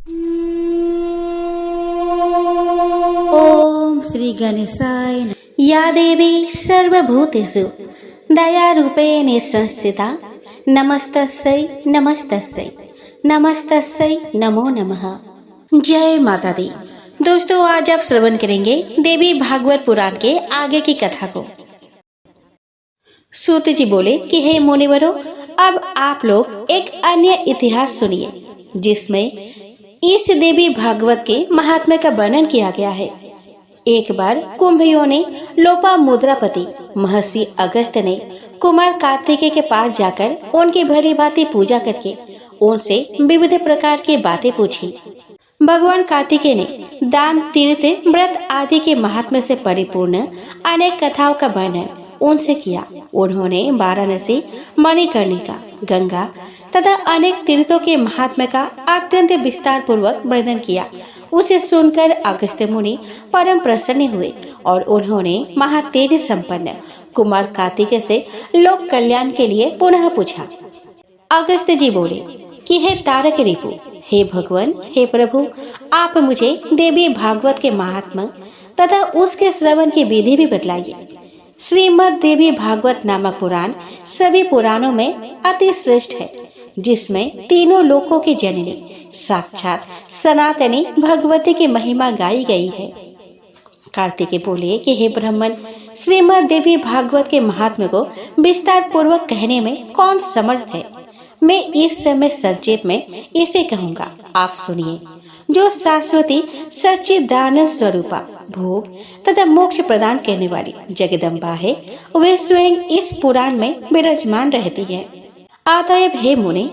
ओम श्री गणेशाय नमः। या देवी सर्वभूतेषु दयारूपेण संस्थिता नमस्तस्यै नमस्तस्यै नमस्तस्यै नमो नमः। जय माता दी। दोस्तों, आज आप श्रवण करेंगे देवी भागवत पुराण के आगे की कथा को। सूत जी बोले कि हे मुनिवरों, अब आप लोग एक अन्य इतिहास सुनिए जिसमें इस देवी भागवत के महात्म्य का वर्णन किया गया है। एक बार कुंभियों ने लोपामुद्रापति महर्षि अगस्त्य ने कुमार कार्तिकेय के पास जाकर उनकी भली भांति पूजा करके उनसे विविध प्रकार की बातें पूछी। भगवान कार्तिकेय ने दान, तीर्थ, व्रत आदि के महात्म्य से परिपूर्ण अनेक कथाओं का वर्णन उनसे किया। उन्होंने वाराणसी, मणिकर्णिका, गंगा तथा अनेक तीर्थों के महात्म्य का अत्यंत विस्तार पूर्वक वर्णन किया। उसे सुनकर अगस्त्य मुनि परम प्रसन्न हुए और उन्होंने महातेज संपन्न कुमार कार्तिकेय से लोक कल्याण के लिए पुनः पूछा। अगस्त्य जी बोले कि हे तारक रिपु, हे भगवान, हे प्रभु, आप मुझे देवी भागवत के महात्म्य तथा उसके श्रवण की विधि भी बतलाइए। श्रीमद् देवी भागवत नामक पुराण सभी पुराणों में अति श्रेष्ठ है, जिसमें तीनों लोकों की जननी साक्षात सनातनी भगवती की महिमा गाई गई है। कार्तिकेय बोले कि हे ब्राह्मण, श्रीमद् देवी भागवत के महात्म्य को विस्तार पूर्वक कहने में कौन समर्थ है। मैं इस समय संक्षेप में इसे कहूँगा, आप सुनिए। जो शाश्वती सच्चिदानंद स्वरूपा भोग तथा मोक्ष प्रदान करने वाली जगदम्बा है, वे स्वयं इस पुराण में विराजमान रहती है। अतएव हे मुनि,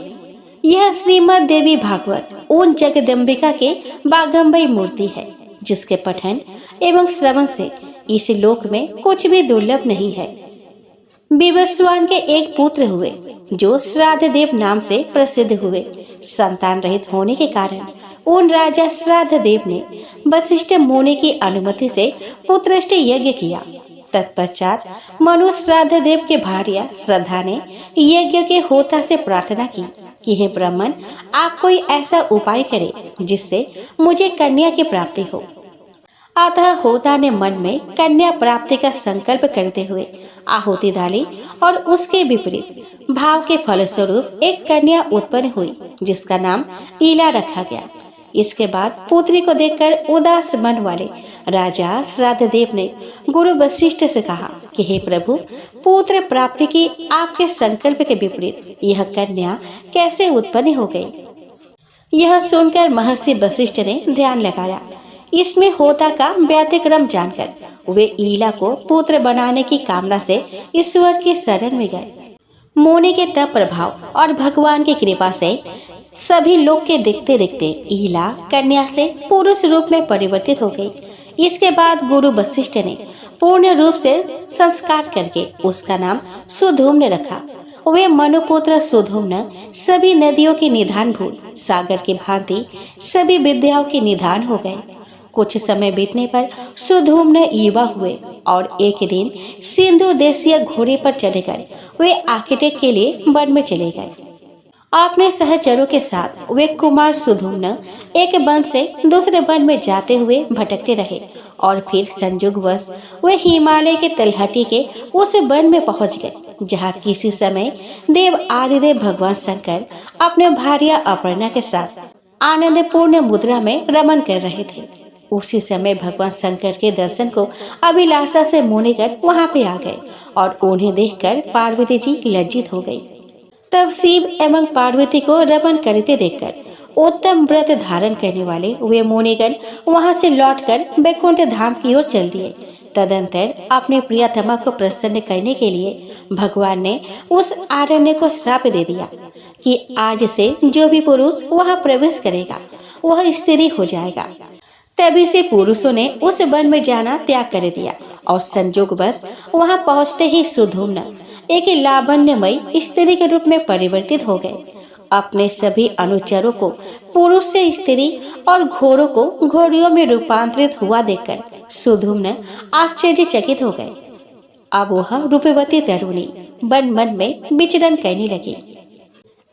यह श्रीमद् देवी भागवत उन जगदम्बिका के बागंबई मूर्ति है, जिसके पठन एवं श्रवण से इस लोक में कुछ भी दुर्लभ नहीं है। विवस्वान के एक पुत्र हुए जो श्राद्ध देव नाम से प्रसिद्ध हुए। संतान रहित होने के कारण उन राजा श्राद्ध देव ने वशिष्ठ मुनि की अनुमति से पुत्रष्टि यज्ञ किया। तत्पश्चात मनु श्राद्ध देव के भार्या श्रद्धा ने यज्ञ के होता से प्रार्थना की कि हे ब्राह्मण, आप कोई ऐसा उपाय करें जिससे मुझे कन्या की प्राप्ति हो। अतः होता ने मन में कन्या प्राप्ति का संकल्प करते हुए आहुति डाली और उसके विपरीत भाव के फलस्वरूप एक कन्या उत्पन्न हुई, जिसका नाम ईला रखा गया। इसके बाद पुत्री को देखकर उदास मन वाले राजा श्राद्ध देव ने गुरु वशिष्ठ से कहा कि हे प्रभु, पुत्र प्राप्ति की आपके संकल्प के विपरीत यह कन्या कैसे उत्पन्न हो गई। यह सुनकर महर्षि वशिष्ठ ने ध्यान लगाया। इसमें होता का व्यतिक्रम जानकर वे ईला को पुत्र बनाने की कामना से ईश्वर की शरण में गए। मुनि के तप प्रभाव और भगवान की कृपा से सभी लोग के देखते देखते ईला कन्या से पुरुष रूप में परिवर्तित हो गई। इसके बाद गुरु वशिष्ठ ने पूर्ण रूप से संस्कार करके उसका नाम सुधूम्न रखा। वे मनुपुत्र सुधूम्न सभी नदियों की निधान भूल सागर की भांति सभी विद्याओं के निधान हो गए। कुछ समय बीतने पर सुधूम्न युवा हुए और एक दिन सिंधु देशीय घोड़े पर चढ़कर वे आखेटे के लिए वन में चले गए। अपने सहचरों के साथ वे कुमार सुधूम्न एक वन से दूसरे वन में जाते हुए भटकते रहे और फिर संयोगवश वे हिमालय के तलहटी के उस वन में पहुंच गए, जहां किसी समय देव आदिदेव भगवान शंकर अपने भार्या अपर्णा के साथ आनंदपूर्ण मुद्रा में रमन कर रहे थे। उसी समय भगवान शंकर के दर्शन को अभिलाषा से मुनिगण वहां पे आ गए और उन्हें देखकर पार्वती जी लज्जित हो गई। तब शिव एवं पार्वती को रमन करते देखकर उत्तम व्रत धारण करने वाले वे मुनिगण वहां से लौटकर वैकुंठ धाम की ओर चल दिए। तदंतर अपने प्रियतमा को प्रसन्न करने के लिए भगवान ने उस आरण्य को श्राप दे दिया कि आज से जो भी पुरुष वहां प्रवेश करेगा वह स्त्री हो जाएगा। तभी से पुरुषों ने उस वन में जाना त्याग कर दिया और संजोगवश वहां पहुंचते ही सुधूम्न एक लावण्यमयी स्त्री के रूप में परिवर्तित हो गए। अपने सभी अनुचरों को पुरुष से स्त्री और घोड़ों को घोड़ियों में रूपांतरित हुआ देखकर सुधूम्न आश्चर्यचकित हो गए। अब वह रूपवती तरुणी मन मन में विचरण करने लगी।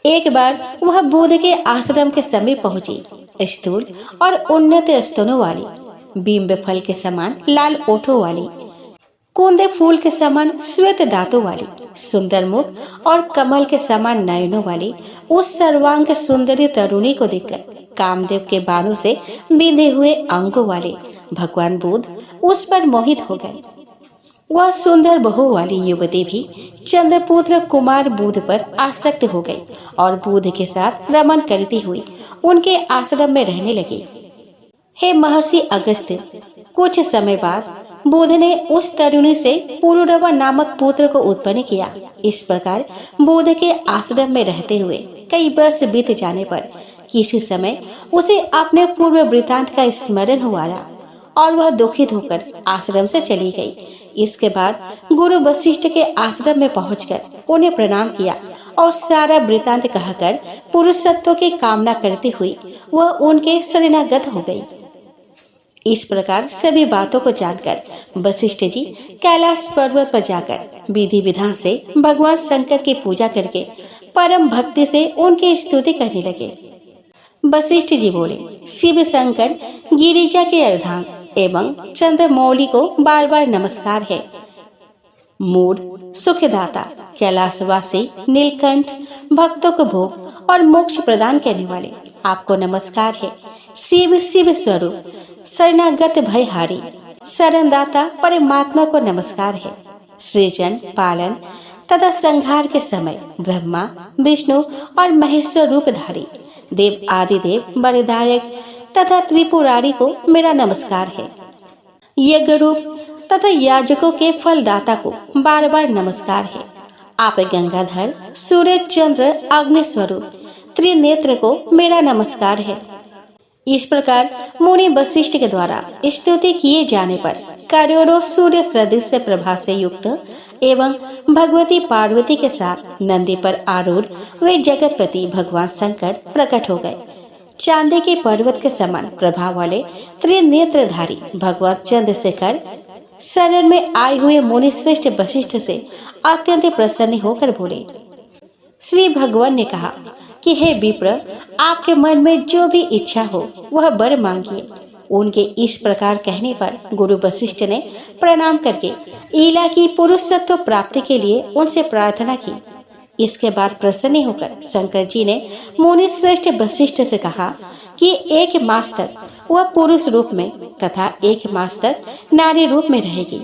एक बार वह बुद्ध के आश्रम के समीप पहुंची। स्थूल और उन्नत स्तनों वाली, बिंब फल के समान लाल ओठों वाली, कूंदे फूल के समान श्वेत दांतों वाली, सुंदर मुख और कमल के समान नयनों वाली उस सर्वांग सुंदरी तरुणी को देखकर कामदेव के बाणों से बिंधे हुए अंगों वाले भगवान बुद्ध उस पर मोहित हो गए। वह सुंदर बहू वाली युवती भी चंद्रपुत्र कुमार बुद्ध पर आसक्त हो गई और बुद्ध के साथ रमन करती हुई उनके आश्रम में रहने लगी। हे महर्षि अगस्त्य, कुछ समय बाद बुद्ध ने उस तरुणी से पुरुरवा नामक पुत्र को उत्पन्न किया। इस प्रकार बुद्ध के आश्रम में रहते हुए कई वर्ष बीत जाने पर किसी समय उसे अपने पूर्व वृतांत का स्मरण हुआ और वह दुखित होकर आश्रम से चली गई। इसके बाद गुरु वशिष्ठ के आश्रम में पहुंचकर उन्हें प्रणाम किया और सारा वृतांत कहकर पुरुषत्व की कामना करती हुई वह उनके शरणागत हो गई। इस प्रकार सभी बातों को जानकर वशिष्ठ जी कैलाश पर्वत पर जाकर विधि विधान से भगवान शंकर की पूजा करके परम भक्ति से उनकी स्तुति करने लगे। वशिष्ठ जी बोले, शिव शंकर गिरिजा के अर्धांग एवं चंद्रमौली को बार बार नमस्कार है। मूड सुखदाता कैलाशवासी नीलकंठ भक्तों को भोग और मोक्ष प्रदान करने वाले आपको नमस्कार है। शिव शिव स्वरूप शरणागत भयहारी शरणदाता परमात्मा को नमस्कार है। सृजन पालन तथा संहार के समय ब्रह्मा विष्णु और महेश्वर रूपधारी देव आदिदेव वरदायक तथा त्रिपुरारी को मेरा नमस्कार है। यज्ञ रूप तथा याजकों के फलदाता को बार बार नमस्कार है। आप गंगाधर सूर्य चंद्र अग्नि स्वरूप त्रिनेत्र को मेरा नमस्कार है। इस प्रकार मुनि वशिष्ठ के द्वारा स्तुति किए जाने पर करोड़ों सूर्य सदृश प्रभा से युक्त एवं भगवती पार्वती के साथ नंदी पर आरूढ़ वे जगतपति भगवान शंकर प्रकट हो गए। चांदी के पर्वत के समान प्रभाव वाले त्रिनेत्रधारी भगवान चंद्रशेखर शरण में आए हुए मुनि श्रेष्ठ वशिष्ठ से अत्यंत प्रसन्न होकर बोले। श्री भगवान ने कहा कि हे विप्र, आपके मन में जो भी इच्छा हो वह वर मांगिए। उनके इस प्रकार कहने पर गुरु वशिष्ठ ने प्रणाम करके ईला की पुरुषत्व प्राप्ति के लिए उनसे प्रार्थना की। इसके बाद प्रसन्न होकर शंकर जी ने मुनि श्रेष्ठ वशिष्ठ से कहा कि 1 मास तक वह पुरुष रूप में तथा 1 मास तक नारी रूप में रहेगी।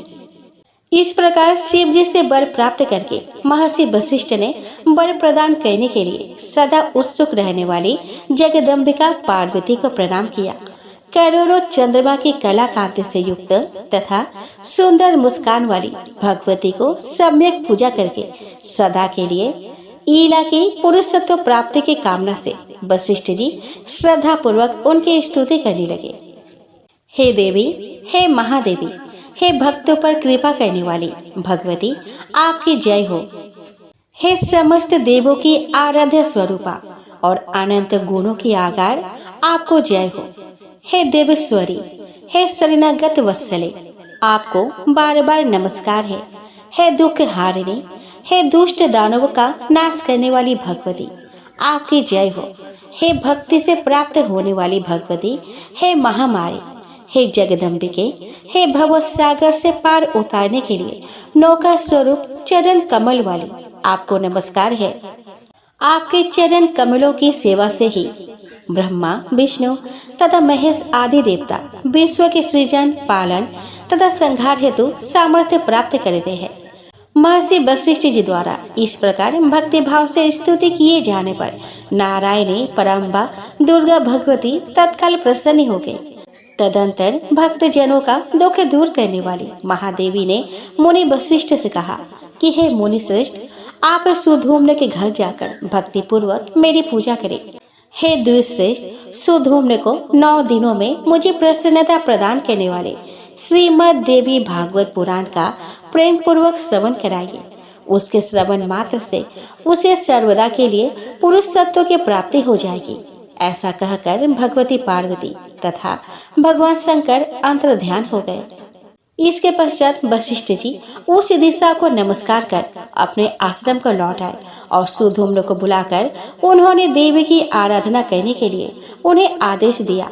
इस प्रकार शिव जी से वर प्राप्त करके महर्षि वशिष्ठ ने वर प्रदान करने के लिए सदा उत्सुक रहने वाली जगदम्बिका पार्वती को प्रणाम किया। करोड़ों चंद्रमा की कला कांति से युक्त तथा सुंदर मुस्कान वाली भगवती को सम्यक पूजा करके सदा के लिए ईला की पुरुषत्व प्राप्ति की कामना से वशिष्ठ जी श्रद्धा पूर्वक उनकी स्तुति करने लगे। हे देवी, हे महादेवी, हे भक्तों पर कृपा करने वाली भगवती, आपकी जय हो। हे समस्त देवों की आराध्य स्वरूपा और अनंत गुणों की आगार, आपको जय हो। हे देवेश्वरी, हे शरणागत वत्सले, आपको बार बार नमस्कार है। हे दुख हारिणी, हे दुष्ट दानवों का नाश करने वाली भगवती, आपकी जय हो। हे भक्ति से प्राप्त होने वाली भगवती, हे महामारी, हे जगदम्बिके, हे भवसागर से पार उतारने के लिए नौका स्वरूप चरण कमल वाली, आपको नमस्कार है। आपके चरण कमलों की सेवा से ही ब्रह्मा विष्णु तथा महेश आदि देवता विश्व के सृजन पालन तथा संहार हेतु सामर्थ्य प्राप्त करते हैं। महर्षि वशिष्ठ जी द्वारा इस प्रकार भक्ति भाव से स्तुति किए जाने पर नारायणी परम्बा दुर्गा भगवती तत्काल प्रसन्न हो गई। तदंतर भक्त जनों का दुख दूर करने वाली महादेवी ने मुनि वशिष्ठ से कहा कि हे मुनि श्रेष्ठ, आप सुधूम्न के घर जाकर भक्ति पूर्वक मेरी पूजा करें। हे द्विश्रेष्ठ, सुधूम्न को 9 दिनों में मुझे प्रसन्नता प्रदान करने वाले श्रीमद् देवी भागवत पुराण का प्रेम पूर्वक श्रवण कराइए। उसके श्रवण मात्र से उसे सर्वदा के लिए पुरुष सत्व की प्राप्ति हो जाएगी। ऐसा कहकर भगवती पार्वती तथा भगवान शंकर अंतर ध्यान हो गए। इसके पश्चात वशिष्ठ जी उस दिशा को नमस्कार कर अपने आश्रम को लौट आए और सुधूम्न को बुलाकर उन्होंने देवी की आराधना करने के लिए उन्हें आदेश दिया।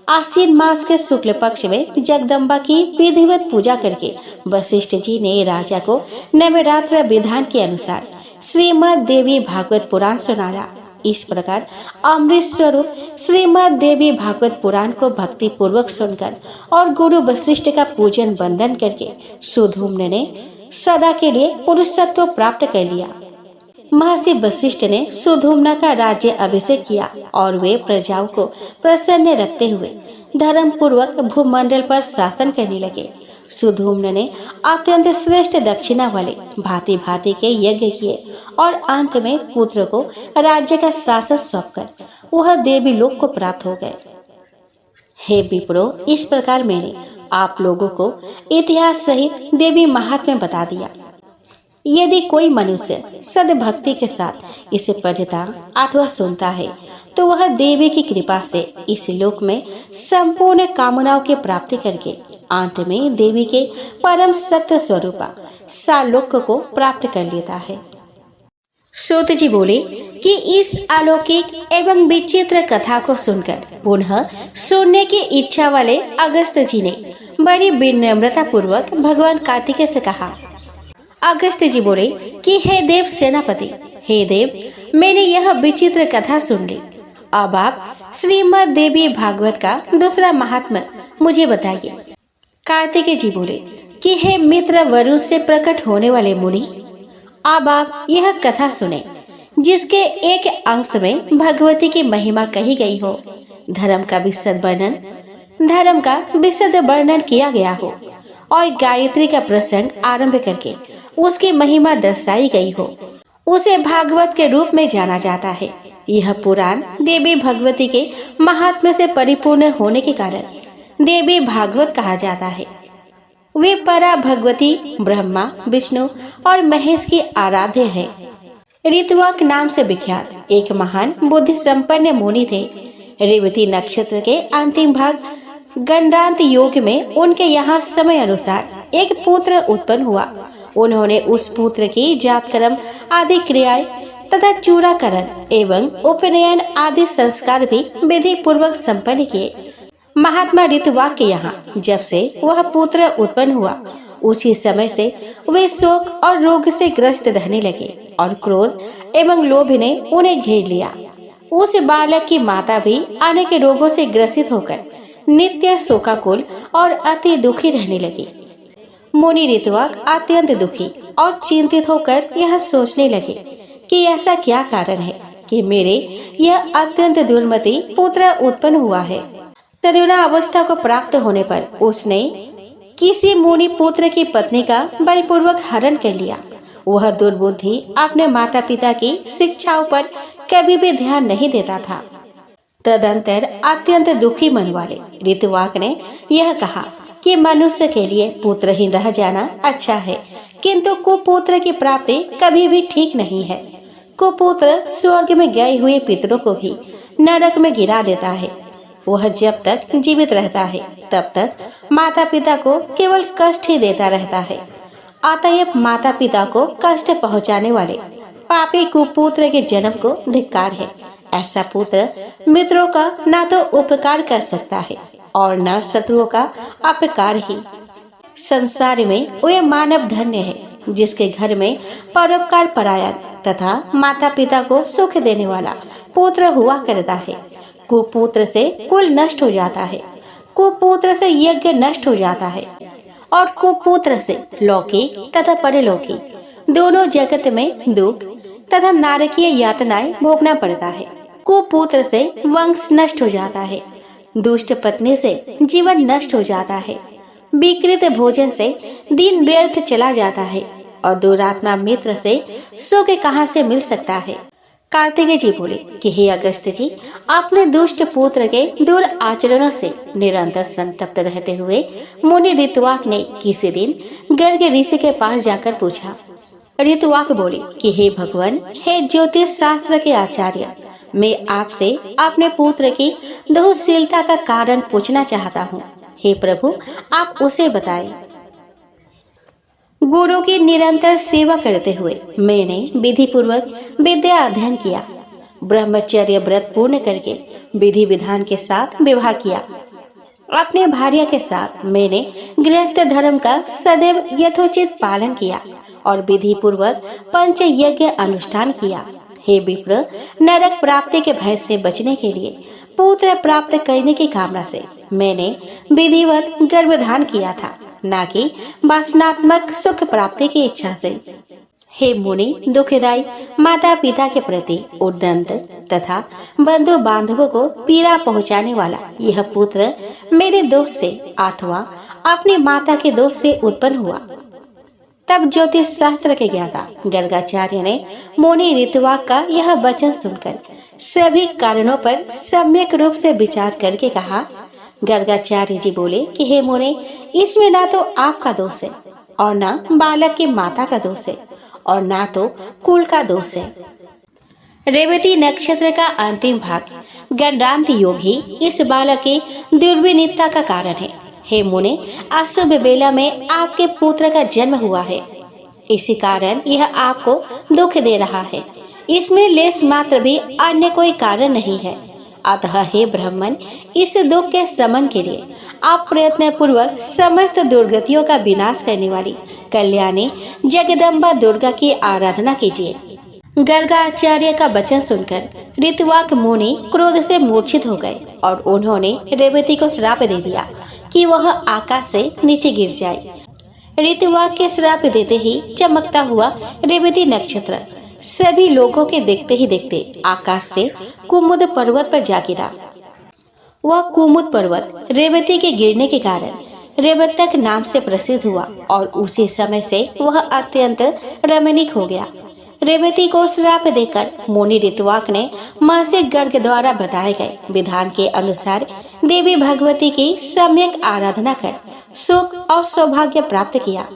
आश्विन मास के शुक्ल पक्ष में जगदम्बा की विधिवत पूजा करके वशिष्ठ जी ने राजा को नवरात्र विधान के अनुसार श्रीमद् देवी भागवत पुराण सुनाया। इस प्रकार अमृत स्वरूप श्रीमद् देवी भागवत पुराण को भक्ति पूर्वक सुनकर और गुरु वशिष्ठ का पूजन वंदन करके सुधूम्न ने सदा के लिए पुरुषत्व प्राप्त कर लिया। महर्षि वशिष्ठ ने सुधूम्न का राज्य अभिषेक किया और वे प्रजाओं को प्रसन्न रखते हुए धर्म पूर्वक भूमंडल पर शासन करने लगे। सुधूम्न ने अत्यंत श्रेष्ठ दक्षिणा वाले भांति भांति के यज्ञ किए और अंत में पुत्र को राज्य का शासन सौंपकर वह देवी लोक को प्राप्त हो गए। हे विप्रो, इस प्रकार मैंने आप लोगों को इतिहास सहित देवी महात्म्य बता दिया। यदि कोई मनुष्य सद्भक्ति के साथ इसे पढ़ता अथवा सुनता है तो वह देवी की कृपा से इस लोक में संपूर्ण कामनाओं की प्राप्ति करके अंत में देवी के परम सत्य स्वरूप सालोक को प्राप्त कर लेता है। सूत जी बोले कि इस अलौकिक एवं विचित्र कथा को सुनकर पुनः सुनने की इच्छा वाले अगस्त जी ने बड़ी विनम्रता पूर्वक भगवान कार्तिकेय से कहा। अगस्त जी बोले कि हे देव सेनापति, हे देव, मैंने यह विचित्र कथा सुन ली। अब आप श्रीमद् देवी भागवत का दूसरा महात्म्य मुझे बताइए। कार्तिकेय जी बोले कि हे मित्र वरुण से प्रकट होने वाले मुनि, अब आप यह कथा सुने जिसके एक अंश में भगवती की महिमा कही गई हो, धर्म का विशद वर्णन किया गया हो और गायत्री का प्रसंग आरंभ करके उसकी महिमा दर्शाई गई हो। उसे भागवत के रूप में जाना जाता है। यह पुराण देवी भगवती के महात्म्य से परिपूर्ण होने के कारण देवी भागवत कहा जाता है। वे परा भगवती ब्रह्मा, विष्णु और महेश की आराध्य है। ऋतुवाक नाम से विख्यात एक महान बुद्धि संपन्न मुनि थे। रेवती नक्षत्र के अंतिम भाग गंडांत योग में उनके यहाँ समय अनुसार एक पुत्र उत्पन्न हुआ। उन्होंने उस पुत्र की जातकर्म आदि क्रियाएं तथा चूड़ाकरण एवं उपनयन आदि संस्कार भी विधि पूर्वक संपन्न किए। महात्मा ऋतुवाक के यहाँ जब से वह पुत्र उत्पन्न हुआ, उसी समय से वे शोक और रोग से ग्रस्त रहने लगे और क्रोध एवं लोभ ने उन्हें घेर लिया। उस बालक की माता भी अनेक रोगों से ग्रसित होकर नित्य शोकाकुल और अति दुखी रहने लगी। मुनि ऋतुवाक अत्यंत दुखी और चिंतित होकर यह सोचने लगे कि ऐसा क्या कारण है कि मेरे यह अत्यंत दुर्मति पुत्र उत्पन्न हुआ है। तरुणा अवस्था को प्राप्त होने पर उसने किसी मुनि पुत्र की पत्नी का बलपूर्वक हरण कर लिया। वह दुर्बुद्धि अपने माता पिता की शिक्षाओं पर कभी भी ध्यान नहीं देता था। तदंतर अत्यंत दुखी मन वाले ऋतुवाक ने यह कहा कि मनुष्य के लिए पुत्रहीन रह जाना अच्छा है, किंतु कुपुत्र की प्राप्ति कभी भी ठीक नहीं है। कुपुत्र स्वर्ग में गए हुए पितरों को भी नरक में गिरा देता है। वह जब तक जीवित रहता है तब तक माता पिता को केवल कष्ट ही देता रहता है। अतएव माता पिता को कष्ट पहुंचाने वाले पापी कुपुत्र के जन्म को धिक्कार है। ऐसा पुत्र मित्रों का न तो उपकार कर सकता है और न शत्रुओं का अपकार ही। संसार में वह मानव धन्य है जिसके घर में परोपकार परायण तथा माता पिता को सुख देने वाला पुत्र हुआ करता है। कुपुत्र से कुल नष्ट हो जाता है, कुपुत्र से यज्ञ नष्ट हो जाता है और कुपुत्र से लौकिक तथा परलौकिक दोनों जगत में दुख तथा नारकीय यातनाएं भोगना पड़ता है। कुपुत्र से वंश नष्ट हो जाता है, दुष्ट पत्नी से जीवन नष्ट हो जाता है, विकृत भोजन से दिन व्यर्थ चला जाता है और दुरात्मा मित्र से सुख कहाँ से मिल सकता है। कार्तिकेय जी बोले कि हे अगस्त जी, अपने दुष्ट पुत्र के दूर आचरणों से निरंतर संतप्त रहते हुए मुनि ऋतुवाक ने किसी दिन गर्ग ऋषि के पास जाकर पूछा। ऋतुवाक बोले कि हे भगवान, हे ज्योतिष शास्त्र के आचार्य, मैं आपसे अपने पुत्र की दुःशीलता का कारण पूछना चाहता हूँ। हे प्रभु, आप उसे बताएं। गुरु की निरंतर सेवा करते हुए मैंने विधि पूर्वक विद्या अध्ययन किया। ब्रह्मचर्य व्रत पूर्ण करके विधि विधान के साथ विवाह किया। अपने भार्या के साथ मैंने गृहस्थ धर्म का सदैव यथोचित पालन किया और विधि पूर्वक पंच यज्ञ अनुष्ठान किया। हे विप्र, नरक प्राप्ति के भय से बचने के लिए पुत्र प्राप्त करने की कामना से मैंने विधिवत गर्भधान किया था, न कि वासनात्मक सुख प्राप्ति की इच्छा से। हे मुनि, दुखदायी माता पिता के प्रति उद्दंड तथा बंधु बांधवों को पीड़ा पहुंचाने वाला यह पुत्र मेरे दोष से अथवा अपनी माता के दोष से उत्पन्न हुआ। तब ज्योतिष शास्त्र के ज्ञाता गर्गाचार्य ने मुनि ऋतुवाक का यह वचन सुनकर सभी कारणों पर सम्यक रूप से विचार करके कहा। गर्गाचार्य जी बोले कि हे मुनि, इसमें ना तो आपका दोष है और ना बालक की माता का दोष है और ना तो कुल का दोष है। रेवती नक्षत्र का अंतिम भाग गणरांत योग ही इस बालक की दुर्विनीतता का कारण है। हे मुने, अशुभ बेला में आपके पुत्र का जन्म हुआ है, इसी कारण यह आपको दुख दे रहा है। इसमें लेश मात्र भी अन्य कोई कारण नहीं है। अतः हे ब्राह्मण, इस दुख के शमन के लिए आप प्रयत्न पूर्वक समस्त दुर्गतियों का विनाश करने वाली कल्याणी जगदम्बा दुर्गा की आराधना कीजिए। गर्गाचार्य का वचन सुनकर ऋतुवाक मुनि क्रोध से मूर्छित हो गए और उन्होंने रेवती को श्राप दे दिया कि वह आकाश से नीचे गिर जाए। ऋतुवाक के श्राप देते ही चमकता हुआ रेवती नक्षत्र सभी लोगों के देखते ही देखते आकाश से कुमुद पर्वत पर जा गिरा। वह कुमुद पर्वत रेवती के गिरने के कारण रेवतक नाम से प्रसिद्ध हुआ और उसी समय से वह अत्यंत रमणीक हो गया। रेवती को श्राप देकर मुनि ऋतुवाक ने महर्षि गर्ग द्वारा बताए गए विधान के अनुसार देवी भगवती की सम्यक आराधना कर सुख और सौभाग्य प्राप्त किया।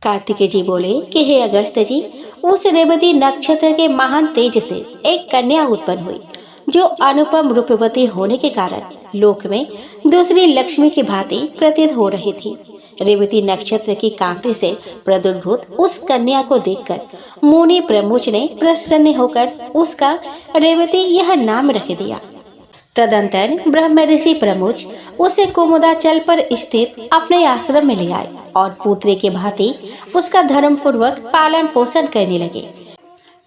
कार्तिकेय जी बोले कि हे अगस्त जी, उस रेवती नक्षत्र के महान तेज से एक कन्या उत्पन्न हुई जो अनुपम रूपवती होने के कारण लोक में दूसरी लक्ष्मी की भांति प्रतीत हो रही थी। रेवती नक्षत्र की कांति से प्रादुर्भूत उस कन्या को देखकर मुनि प्रमुच ने प्रसन्न होकर उसका रेवती यह नाम रख दिया। तदंतर ब्रह्म ऋषि प्रमुच उसे कुमुदाचल पर स्थित अपने आश्रम में ले आए और पुत्री के भांति उसका धर्म पूर्वक पालन पोषण करने लगे।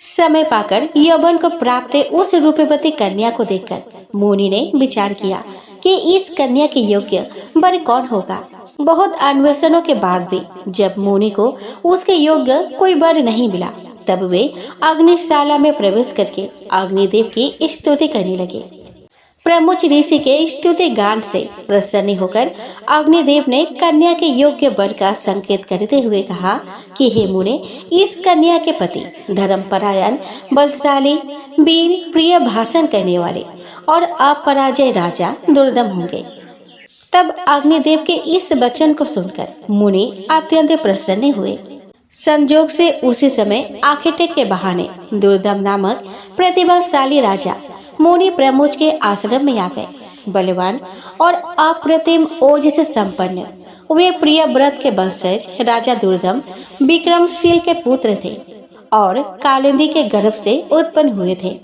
समय पाकर यौवन को प्राप्त उस रूपवती कन्या को देखकर मुनि ने विचार किया कि इस कन्या के योग्य वर कौन होगा। बहुत अन्वेषणों के बाद भी जब मुनि को उसके योग्य कोई वर नहीं मिला, तब वे अग्निशाला में प्रवेश करके अग्निदेव की स्तुति करने लगे। प्रमुच ऋषि के स्तुति गान से प्रसन्न होकर अग्निदेव ने कन्या के योग्य वर का संकेत करते हुए कहा कि हे मुने, इस कन्या के पति धर्मपरायण, बलशाली, वीर, प्रिय भाषण करने वाले और अपराजय राजा दुर्दम होंगे। तब अग्निदेव के इस वचन को सुनकर मुनि अत्यंत प्रसन्न हुए। संजोग से उसी समय आखिटेक के बहाने दुर्दम नामक प्रतिभाशाली राजा मुनि प्रमुच के आश्रम में आ गए। बलवान और अप्रतिम ओज से संपन्न वे प्रिय व्रत के वंशज राजा दुर्दम विक्रमशील के पुत्र थे और कालिंदी के गर्भ से उत्पन्न हुए थे।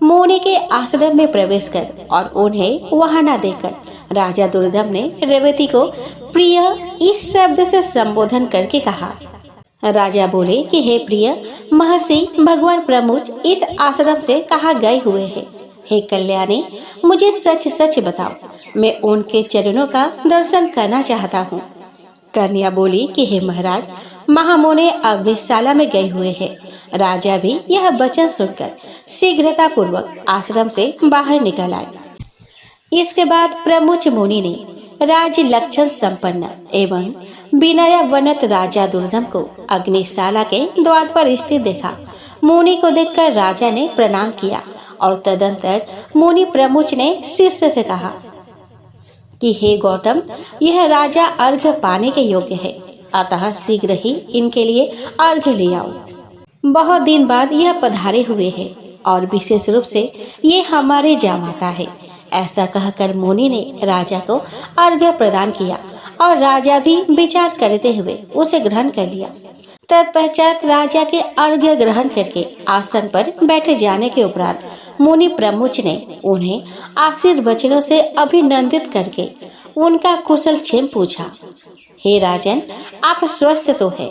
मुनि के आश्रम में प्रवेश कर और उन्हें वहां न देकर राजा दुर्दम ने रेवती को प्रिय इस शब्द से संबोधन करके कहा। राजा बोले कि हे प्रिय, महर्षि भगवान प्रमुच इस आश्रम से कहाँ गए हुए हैं। हे कल्याणी, मुझे सच सच बताओ, मैं उनके चरणों का दर्शन करना चाहता हूँ। कन्या बोली कि हे महाराज, महामुनि अग्निशाला में गए हुए हैं। राजा भी यह वचन सुनकर शीघ्रता पूर्वक आश्रम से बाहर निकल आए। इसके बाद प्रमुच मुनि ने राज लक्षण संपन्न एवं विनयवनत राजा दुर्दम को अग्निशाला के द्वार पर स्थित देखा। मुनि को देखकर राजा ने प्रणाम किया और तदंतर मुनि प्रमुच ने शिष्य से कहा कि हे गौतम, यह राजा अर्घ्य पाने के योग्य है, अतः शीघ्र ही इनके लिए अर्घ्य ले आओ। बहुत दिन बाद यह पधारे हुए हैं और विशेष रूप से ये हमारे जामाता है। ऐसा कहकर मुनि ने राजा को अर्घ्य प्रदान किया और राजा भी विचार करते हुए उसे ग्रहण कर लिया। तत्पश्चात राजा के अर्घ्य ग्रहण करके आसन पर बैठे जाने के उपरांत मुनि प्रमुच ने उन्हें आशीर्वचनों से अभिनंदित करके उनका कुशल क्षेम पूछा। हे राजन, आप स्वस्थ तो है?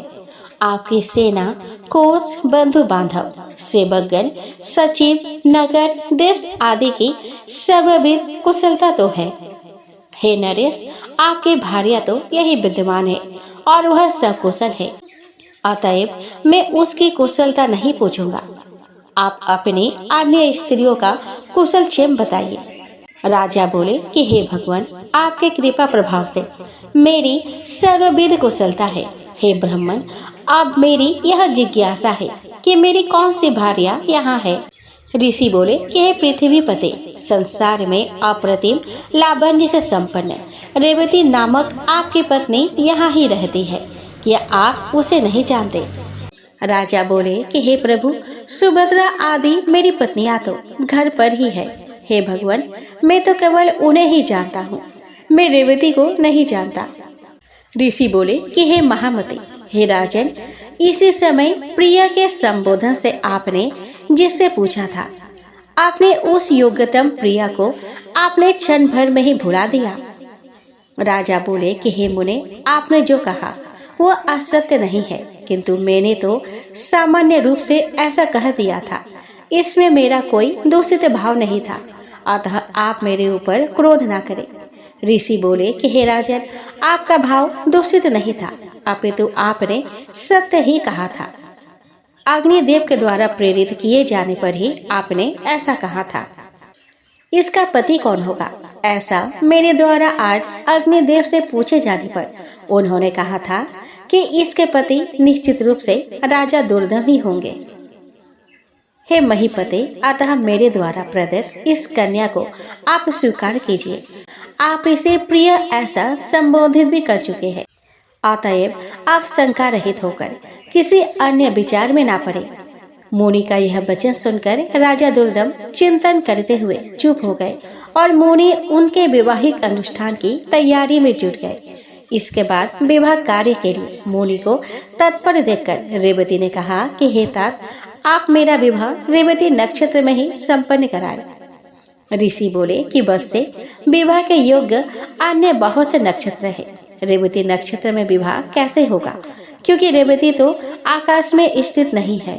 आपकी सेना, कोष, बंधु बांधव, सेवकगण, सचिव, नगर, देश आदि की सर्वविध कुशलता तो है? हे नरेश, आपकी भार्या तो यही विद्यमान है और वह सकुशल है, अतएव मैं उसकी कुशलता नहीं पूछूंगा। आप अपनी अन्य स्त्रियों का कुशल क्षेम बताइए। राजा बोले कि हे भगवान, आपके कृपा प्रभाव से मेरी सर्वविध कुशलता है। हे ब्राह्मण, अब मेरी यह जिज्ञासा है कि मेरी कौन सी भार्या यहाँ है? ऋषि बोले कि हे पृथ्वीपते, संसार में अप्रतिम लावण्य से संपन्न रेवती नामक आपकी पत्नी यहाँ ही रहती है, क्या आप उसे नहीं जानते? राजा बोले कि हे प्रभु, सुभद्रा आदि मेरी पत्नियां तो घर पर ही है। हे भगवान, मैं तो केवल उन्हें ही जानता हूँ, मैं रेवती को नहीं जानता। ऋषि बोले कि हे महामते, हे राजन, इसी समय प्रिय के संबोधन से आपने जिससे पूछा था, आपने उस योग्यतम प्रिया को आपने क्षण भर में ही भुला दिया। राजा बोले कि हे मुने, आपने जो कहा वो असत्य नहीं है, किंतु मैंने तो सामान्य रूप से ऐसा कह दिया था, इसमें मेरा कोई दूषित भाव नहीं था, अतः आप मेरे ऊपर क्रोध ना करें। ऋषि बोले कि हे राजन, आपका भाव दूषित नहीं था, अपितु आपने सत्य ही कहा था। अग्निदेव के द्वारा प्रेरित किए जाने पर ही आपने ऐसा कहा था। इसका पति कौन होगा, ऐसा मेरे द्वारा आज अग्निदेव से पूछे जाने पर उन्होंने कहा था कि इसके पति निश्चित रूप से राजा दुर्दम ही होंगे। हे महीपते, अतः मेरे द्वारा प्रदत्त इस कन्या को आप स्वीकार कीजिए। आप इसे प्रिय ऐसा संबोधित भी कर चुके हैं, अतएव आप शंका रहित होकर किसी अन्य विचार में ना पड़े। मुनि का यह वचन सुनकर राजा दुर्दम चिंतन करते हुए चुप हो गए और मुनि उनके वैवाहिक अनुष्ठान की तैयारी में जुट गए। इसके बाद विवाह कार्य के लिए मुनि को तत्पर देखकर रेवती ने कहा कि हे तात, आप मेरा विवाह रेवती नक्षत्र में ही संपन्न कराए। ऋषि बोले कि बस से विवाह के योग्य अन्य बहुत से नक्षत्र है, रेवती नक्षत्र में विवाह कैसे होगा, क्योंकि रेवती तो आकाश में स्थित नहीं है।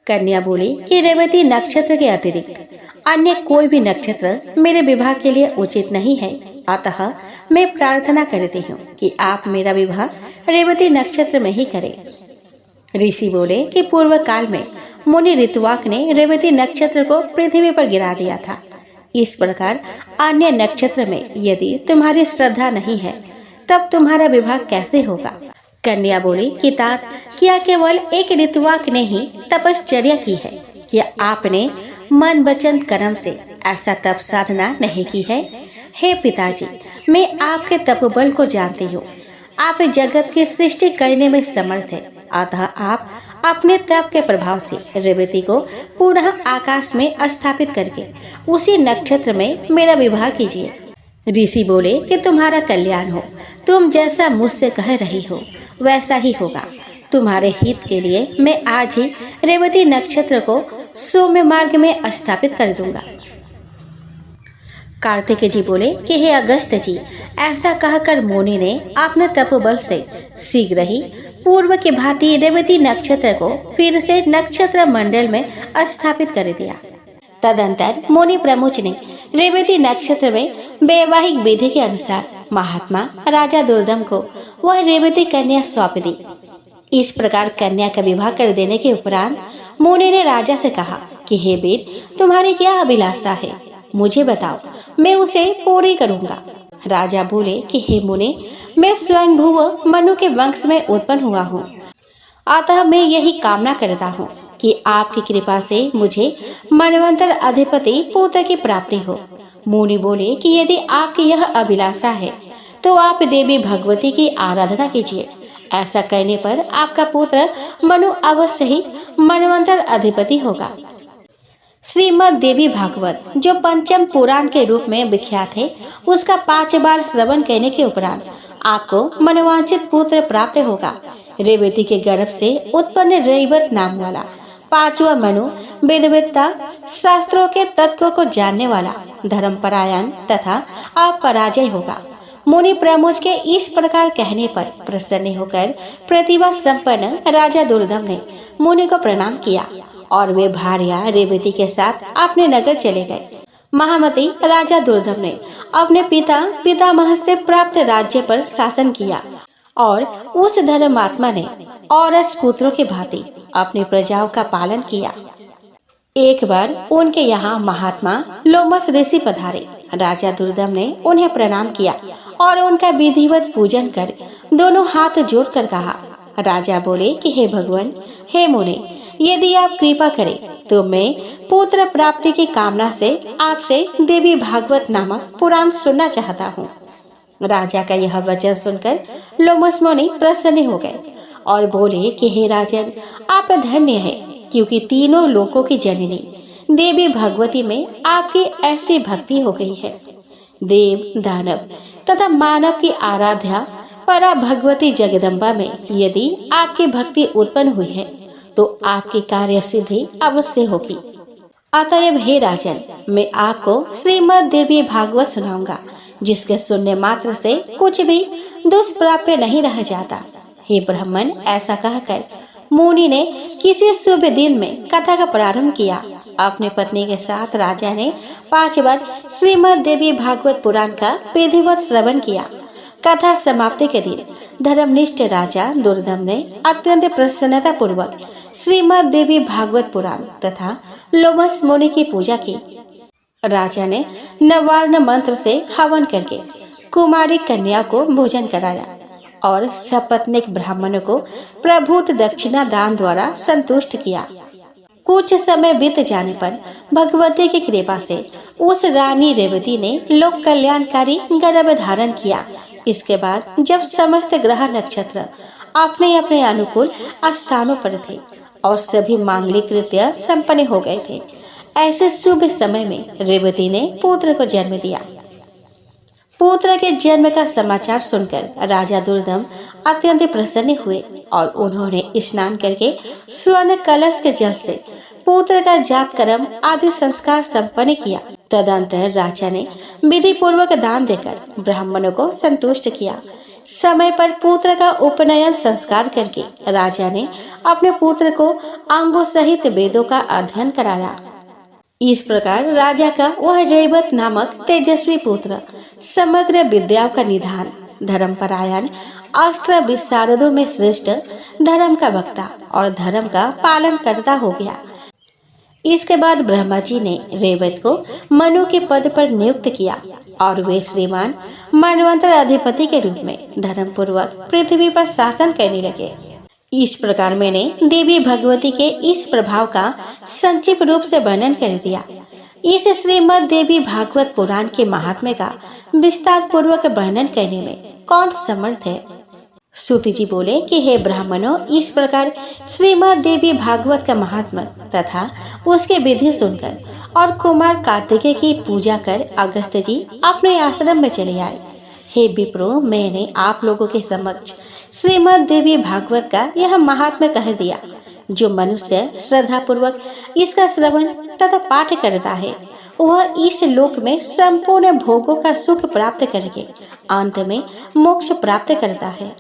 कन्या बोली कि रेवती नक्षत्र के अतिरिक्त अन्य कोई भी नक्षत्र मेरे विवाह के लिए उचित नहीं है, अतः मैं प्रार्थना करती हूँ कि आप मेरा विवाह रेवती नक्षत्र में ही करें। ऋषि बोले कि पूर्व काल में मुनि ऋतुवाक ने रेवती नक्षत्र को पृथ्वी पर गिरा दिया था। इस प्रकार अन्य नक्षत्र में यदि तुम्हारी श्रद्धा नहीं है, तब तुम्हारा विवाह कैसे होगा? कन्या बोली कि तात, क्या केवल एक ऋतुवाक ने ही तपश्चर्या की है? क्या आपने मन वचन कर्म से ऐसा तप साधना नहीं की है? हे पिताजी, मैं आपके तपबल को जानती हूँ। आप जगत की सृष्टि करने में समर्थ है, अतः आप अपने तप के प्रभाव से रेवती को पुनः आकाश में स्थापित करके उसी नक्षत्र में मेरा विवाह कीजिए। ऋषि बोले कि तुम्हारा कल्याण हो, तुम जैसा मुझसे कह रही हो वैसा ही होगा। तुम्हारे हित के लिए मैं आज ही रेवती नक्षत्र को सौम्य मार्ग में स्थापित कर दूंगा। कार्तिक जी बोले कि हे अगस्त जी, ऐसा कहकर मुनि ने अपने तपोबल से शीघ्र ही पूर्व के भांति रेवती नक्षत्र को फिर से नक्षत्र मंडल में स्थापित कर दिया। तदंतर मुनि प्रमुख ने रेवती नक्षत्र में वैवाहिक विधि के अनुसार महात्मा राजा दुर्दम को वह रेवती कन्या सौंप दी। इस प्रकार कन्या का विवाह कर देने के उपरांत मुनि ने राजा से कहा कि हे वीर, तुम्हारी क्या अभिलाषा है, मुझे बताओ, मैं उसे पूरी करूंगा। राजा बोले कि हे मुनि, मैं स्वयं भुव मनु के वंश में उत्पन्न हुआ हूँ, अतः मैं यही कामना करता हूँ कि आपकी कृपा से मुझे मनवंतर अधिपति पुत्र की प्राप्ति हो। मुनि बोले कि यदि आपकी यह अभिलाषा है तो आप देवी भगवती की आराधना कीजिए। ऐसा करने पर आपका पुत्र मनु अवश्य ही मनवंतर अधिपति होगा। श्रीमद् देवी भागवत जो पंचम पुराण के रूप में विख्यात है, उसका 5 बार श्रवण करने के उपरांत आपको मनोवांछित पुत्र प्राप्त होगा। रेवती के गर्भ से उत्पन्न रैवत नाम वाला पांचवा मनु वेदवेत्ता, शास्त्रों के तत्व को जानने वाला, धर्मपरायण तथा अपराजय होगा। मुनि प्रमुख के इस प्रकार कहने पर प्रसन्न होकर प्रतिभा संपन्न राजा दुर्दम ने मुनि को प्रणाम किया और वे भार्या रेवती के साथ अपने नगर चले गए। महामती राजा दुर्दम ने अपने पितामह से प्राप्त राज्य पर शासन किया और उस धर्मात्मा ने औरस पुत्रों के भांति अपनी प्रजाओं का पालन किया। एक बार उनके यहाँ महात्मा लोमस ऋषि पधारे। राजा दुर्दम ने उन्हें प्रणाम किया और उनका विधिवत पूजन कर दोनों हाथ जोड़कर कहा। राजा बोले कि हे भगवान, हे मुने, यदि आप कृपा करें तो मैं पुत्र प्राप्ति की कामना से आपसे देवी भागवत नामक पुराण सुनना चाहता हूँ। राजा का यह वचन सुनकर लोमस मुनि प्रसन्न हो गए और बोले कि हे राजन, आप धन्य हैं, क्योंकि तीनों लोकों की जननी देवी भगवती में आपकी ऐसी भक्ति हो गई है। देव, दानव तथा मानव की आराध्या परा भगवती जगदम्बा में यदि आपकी भक्ति उत्पन्न हुई है तो आपकी कार्य सिद्धि अवश्य होगी। अतएव हे राजन, मैं आपको श्रीमद् देवी भागवत सुनाऊंगा, जिसके सुनने मात्र से कुछ भी दुष्प्राप्य नहीं रह जाता। हे ब्राह्मण, ऐसा कहकर मुनि ने किसी शुभ दिन में कथा का प्रारंभ किया। अपनी पत्नी के साथ राजा ने 5 बार श्रीमद् देवी भागवत पुराण का विधिवत श्रवण किया। कथा समाप्ति के दिन धर्मनिष्ठ राजा दुर्दम ने अत्यंत प्रसन्नता पूर्वक श्रीमद् देवी भागवत पुराण तथा लोमस मुनि की पूजा की। राजा ने नवार्ण मंत्र से हवन करके कुमारी कन्या को भोजन कराया और सपत्नीक ब्राह्मणों को प्रभूत दक्षिणा दान द्वारा संतुष्ट किया। कुछ समय बीत जाने पर भगवती की कृपा से उस रानी रेवती ने लोक कल्याणकारी गर्भ धारण किया। इसके बाद जब समस्त ग्रह नक्षत्र अपने अपने अनुकूल स्थानों पर थे और सभी मांगलिक कृत्य संपन्न हो गए थे, ऐसे शुभ समय में रेवती ने पुत्र को जन्म दिया। पुत्र के जन्म का समाचार सुनकर राजा दुर्दम अत्यंत प्रसन्न हुए और उन्होंने स्नान करके स्वर्ण कलश के जल से पुत्र का जाप कर्म आदि संस्कार संपन्न किया। तदंतर राजा ने विधि पूर्वक दान देकर ब्राह्मणों को संतुष्ट किया। समय पर पुत्र का उपनयन संस्कार करके राजा ने अपने पुत्र को अंगों सहित वेदों का अध्ययन कराया। इस प्रकार राजा का वह रैवत नामक तेजस्वी पुत्र समग्र विद्याओं का निधान, धर्मपरायण, अस्त्र विशारदों में श्रेष्ठ, धर्म का वक्ता और धर्म का पालन करता हो गया। इसके बाद ब्रह्मा जी ने रेवत को मनु के पद पर नियुक्त किया और वे श्रीमान मनवंतर अधिपति के रूप में धर्म पूर्वक पृथ्वी पर शासन करने लगे। इस प्रकार मैंने देवी भगवती के इस प्रभाव का संक्षिप्त रूप से वर्णन कर दिया। इस श्रीमद् देवी भागवत पुराण के महात्म्य का विस्तार पूर्वक वर्णन करने में कौन समर्थ है। सूत जी बोले कि हे ब्राह्मणों, इस प्रकार श्रीमद् देवी भागवत का महात्म्य तथा उसके विधि सुनकर और कुमार कार्तिकेय की पूजा कर अगस्त्य जी अपने आश्रम में चले आए। हे विप्रो, मैंने आप लोगों के समक्ष श्रीमद् देवी भागवत का यह महात्म्य कह दिया। जो मनुष्य श्रद्धा पूर्वक इसका श्रवण तथा पाठ करता है वह इस लोक में संपूर्ण भोगों का सुख प्राप्त करके अंत में मोक्ष प्राप्त करता है।